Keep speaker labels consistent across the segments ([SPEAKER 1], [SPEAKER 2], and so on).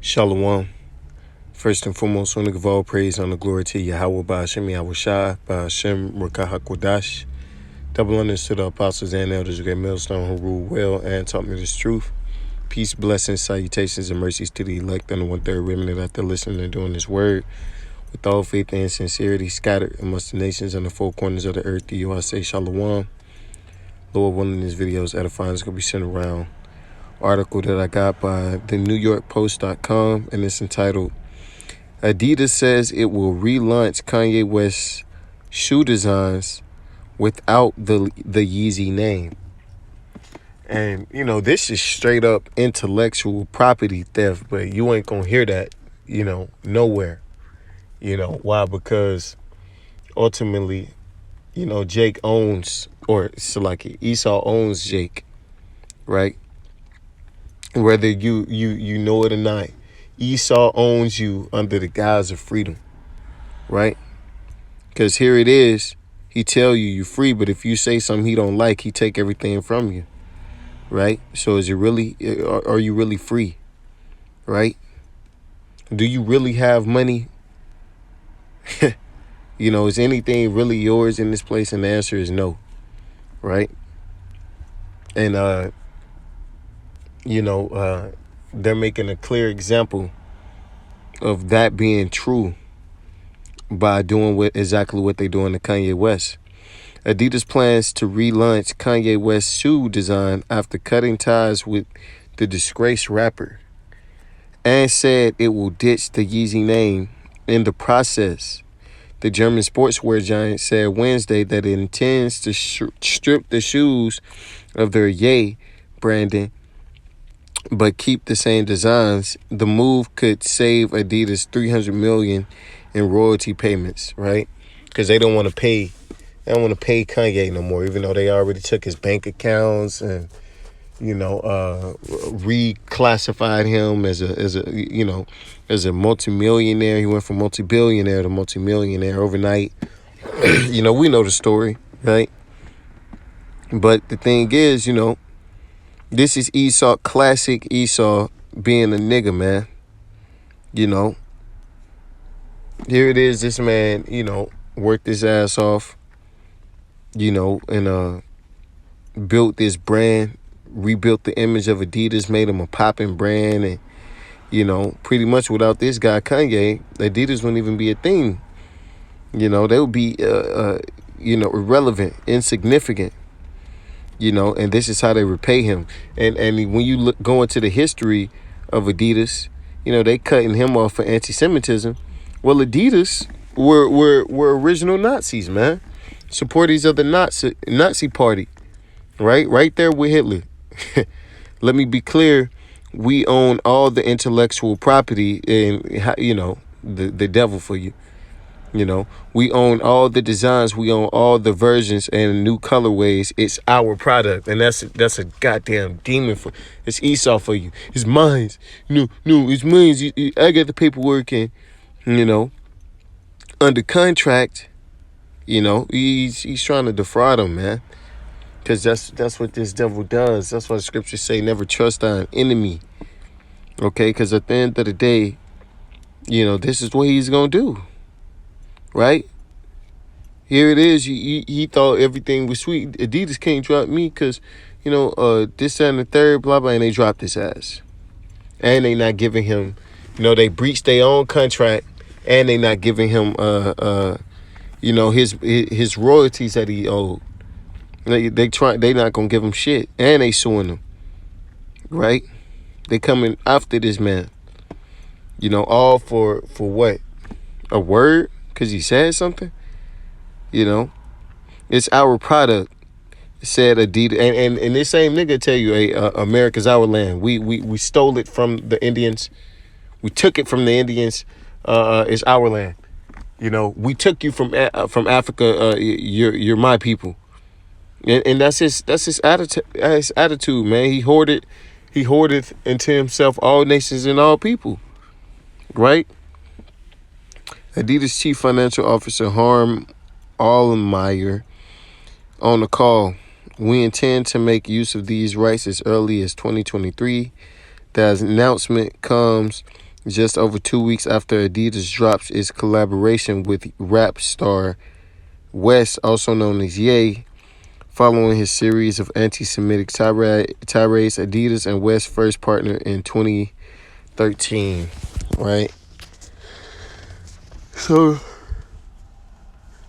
[SPEAKER 1] Shalom. First and foremost, I want to give all praise and glory to Yahweh Ba'ashem Yahushai, Ba'ashem Rakah HaKodash. Double honors to the apostles and elders of Great Millstone who rule well and taught me this truth. Peace, blessings, salutations, and mercies to the elect and the one-third remnant after listening and doing this word. With all faith and sincerity scattered amongst the nations and the four corners of the earth, to you I say Shalom. Lord willing, this video is edifying. It's going to be sent around. Article that I got by the NewYorkPost.com, and it's entitled Adidas says it will relaunch Kanye West shoe designs without the Yeezy name. And you know, this is straight up intellectual property theft, but you ain't gonna hear that, nowhere. Why? Because ultimately, Jake owns, or Salaki, Esau owns Jake, right? Whether you know it or not, Esau owns you under the guise of freedom, right? Because here it is, he tell you you're free, but if you say something he don't like, he take everything from you, right? So are you really free, right? Do you really have money? Is anything really yours in this place? And the answer is no, right? And they're making a clear example of that being true by doing exactly what they're doing to Kanye West. Adidas plans to relaunch Kanye West's shoe design after cutting ties with the disgraced rapper, and said it will ditch the Yeezy name in the process. The German sportswear giant said Wednesday that it intends to strip the shoes of their Ye branding but keep the same designs. The move could save Adidas $300 million in royalty payments, right? Because they don't want to pay Kanye no more, even though they already took his bank accounts and reclassified him as a multimillionaire. He went from multi-billionaire to multimillionaire overnight. We know the story, right? But the thing is, this is Esau, classic Esau being a nigga, man. Here it is, this man, worked his ass off, and built this brand, rebuilt the image of Adidas, made him a popping brand. And, pretty much without this guy, Kanye, Adidas wouldn't even be a thing. They would be, irrelevant, insignificant. And this is how they repay him. And when you go into the history of Adidas, they cutting him off for anti-Semitism. Well, Adidas were original Nazis, man. Supporters of the Nazi party, right there with Hitler. Let me be clear. We own all the intellectual property and, the devil for you. We own all the designs, we own all the versions and new colorways. It's our product, and that's a goddamn demon for. It's Esau for you. It's mine. No, it's mine. I got the paperwork and under contract. He's trying to defraud him, man. Because that's what this devil does. That's why the scriptures say never trust thine enemy. Okay, because at the end of the day, this is what he's gonna do. Right? Here it is. He thought everything was sweet. Adidas can't drop me because, this, that, and the third, blah, blah, and they dropped his ass. And they not giving him, they breached their own contract, and they not giving him, his royalties that he owed. They not gonna give him shit, and they suing him. Right? They coming after this man. All for what? A word? Because he said something, it's our product. It said Adidas, and this same nigga tell you, hey, America's our land. We stole it from the Indians. We took it from the Indians. It's our land. We took you from Africa. You're my people, and that's his attitude. His attitude, man. He hoarded into himself all nations and all people, right? Adidas Chief Financial Officer Harm Allmeyer on the call. We intend to make use of these rights as early as 2023. The announcement comes just over 2 weeks after Adidas drops its collaboration with rap star West, also known as Ye. Following his series of anti-Semitic tirades, Adidas and West first partnered in 2013, right? So,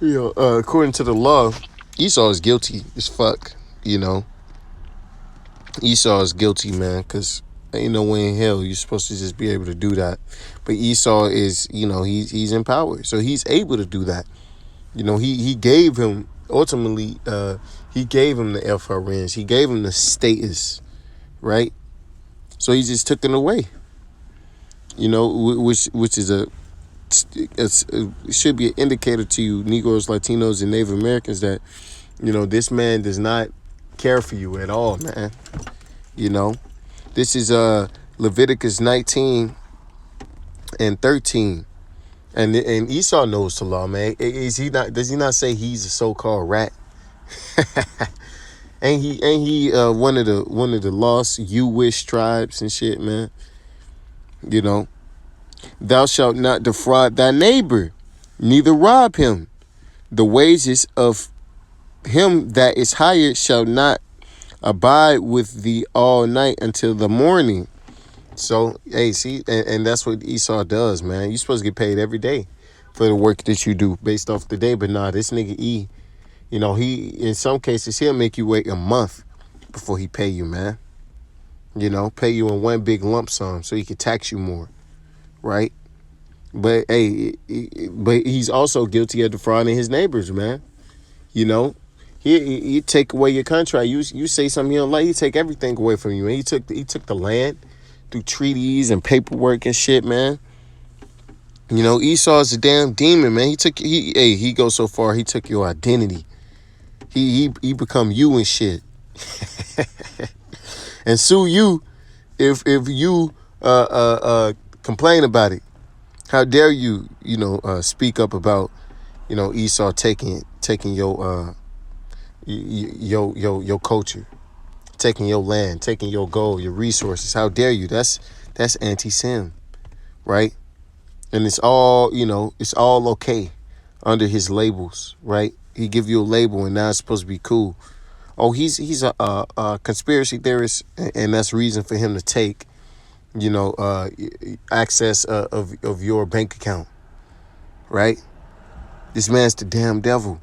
[SPEAKER 1] according to the law, Esau is guilty as fuck, Esau is guilty, man, because ain't no way in hell you're supposed to just be able to do that. But Esau is, he's in power, so he's able to do that. He gave him, ultimately, he gave him the FRNs. He gave him the status, right? So he just took it away, which is should be an indicator to you, Negroes, Latinos, and Native Americans, that, this man does not care for you at all, man. This is Leviticus 19 and 13. And Esau knows the law, man. Is he not? Does he not say he's a so-called rat? ain't he one of the lost Jewish tribes and shit, man? Thou shalt not defraud thy neighbor, neither rob him. The wages of him that is hired shall not abide with thee all night until the morning. So, hey, see, and that's what Esau does, man. You're supposed to get paid every day for the work that you do based off the day. But nah, this nigga E, he, in some cases, he'll make you wait a month before he pay you, man. Pay you in one big lump sum so he can tax you more, right? But, hey, but he's also guilty of defrauding his neighbors, man. He take away your contract. You say something you don't like, he take everything away from you. And he took the land through treaties and paperwork and shit, man. Esau's a damn demon, man. He goes so far, he took your identity. He become you and shit. And sue you if you complain about it. How dare you, speak up about, Esau taking your culture, taking your land, taking your gold, your resources. How dare you? That's anti-Sem, right? And it's all, it's all okay under his labels, right? He give you a label and now it's supposed to be cool. Oh, he's a conspiracy theorist, and that's reason for him to take, access of your bank account, right? This man's the damn devil.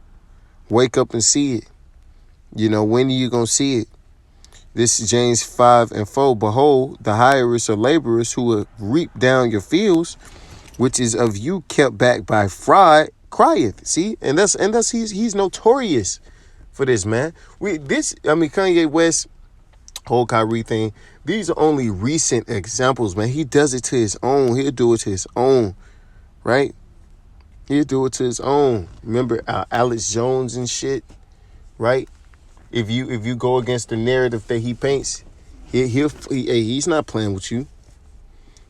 [SPEAKER 1] Wake up and see it. When are you going to see it? This is James 5:4. Behold, the hirers or laborers who will reap down your fields, which is of you kept back by fraud, crieth. See? And that's he's notorious for this, man. Kanye West, whole Kyrie thing, these are only recent examples, man. He does it to his own. He'll do it to his own, right? He'll do it to his own. Remember Alex Jones and shit, right? If you go against the narrative that he paints, he's not playing with you,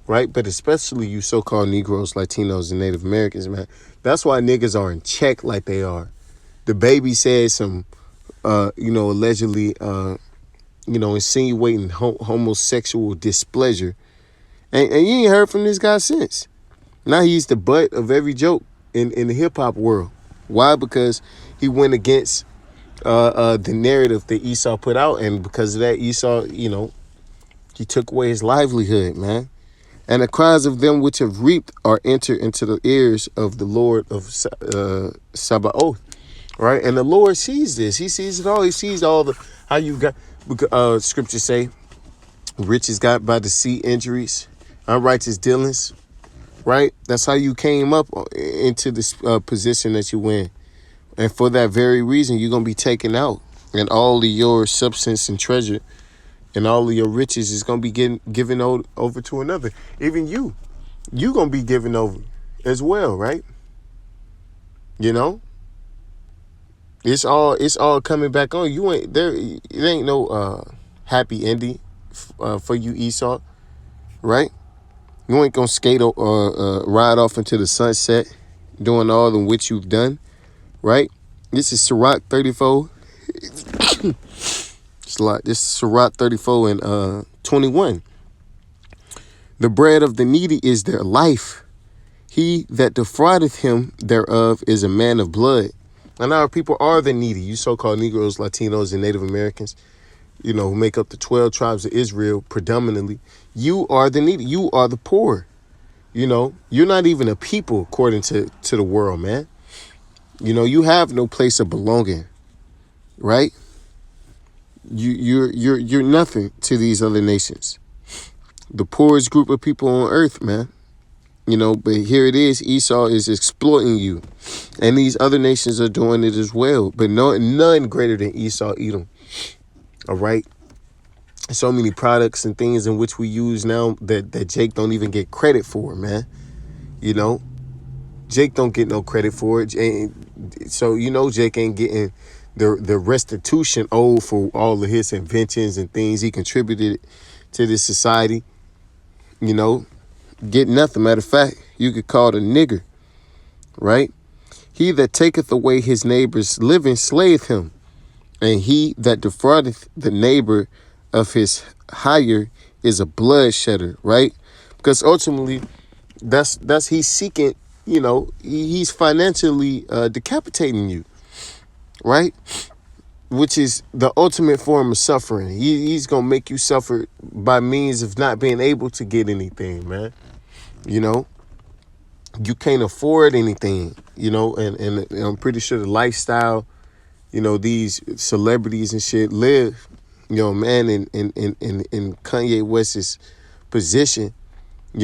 [SPEAKER 1] right? But especially you so-called Negroes, Latinos, and Native Americans, man. That's why niggas are in check like they are. The baby said some, allegedly, insinuating homosexual displeasure, and you ain't heard from this guy since. Now he's the butt of every joke in the hip hop world. Why? Because he went against the narrative that Esau put out, and because of that, Esau, he took away his livelihood, man. And the cries of them which have reaped are entered into the ears of the Lord of Sabaoth, right? And the Lord sees this. He sees it all. He sees all the how you got. Scriptures say, riches got by deceit, injuries, unrighteous dealings, right? That's how you came up into this position that you in. And for that very reason, you're going to be taken out. And all of your substance and treasure and all of your riches is going to be given over to another. Even you going to be given over as well, right? It's all coming back on. You ain't there. It ain't no happy ending for you, Esau, right? You ain't going to skate or ride off into the sunset doing all in which you've done. Right? This is Sirach 34. This is Sirach 34 and 21. The bread of the needy is their life. He that defraudeth him thereof is a man of blood. And our people are the needy. You so-called Negroes, Latinos, and Native Americans, who make up the 12 tribes of Israel predominantly. You are the needy. You are the poor. You're not even a people according to the world, man. You have no place of belonging, right? You're nothing to these other nations. The poorest group of people on earth, man. But here it is. Esau is exploiting you. And these other nations are doing it as well. But none greater than Esau, Edom. All right? So many products and things in which we use now that Jake don't even get credit for, man. Jake don't get no credit for it. So, Jake ain't getting the restitution owed for all of his inventions and things he contributed to this society. Get nothing. Matter of fact, you could call it a nigger, right? He that taketh away his neighbor's living slayeth him, and he that defraudeth the neighbor of his hire is a bloodshedder, right? Because ultimately, that's he's seeking. He's financially decapitating you, right? Which is the ultimate form of suffering. He's gonna make you suffer by means of not being able to get anything, man. You can't afford anything, and I'm pretty sure the lifestyle, these celebrities and shit live, man, in Kanye West's position,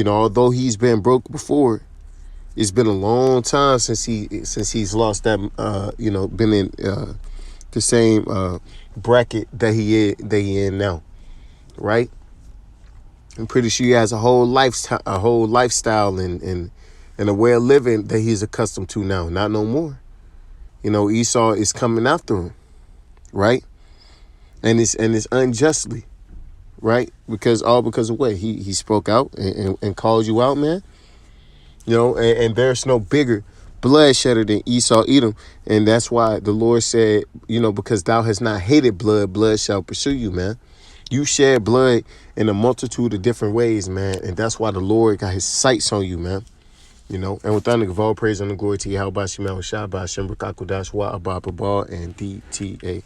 [SPEAKER 1] although he's been broke before, it's been a long time since he's lost that, been in the same bracket that he in now, right? I'm pretty sure he has a whole lifestyle and a way of living that he's accustomed to now. Not no more. Esau is coming after him, right? And it's unjustly, right? Because of what he spoke out and called you out, man. And there's no bigger bloodshedder than Esau, Edom, and that's why the Lord said, because thou hast not hated blood, blood shall pursue you, man. You shed blood in a multitude of different ways, man. And that's why the Lord got his sights on you, man. And with that, give all praise and the glory to Yahweh Shemel Shabbat Shem Rakakudash Wa Abba Babal and DTA.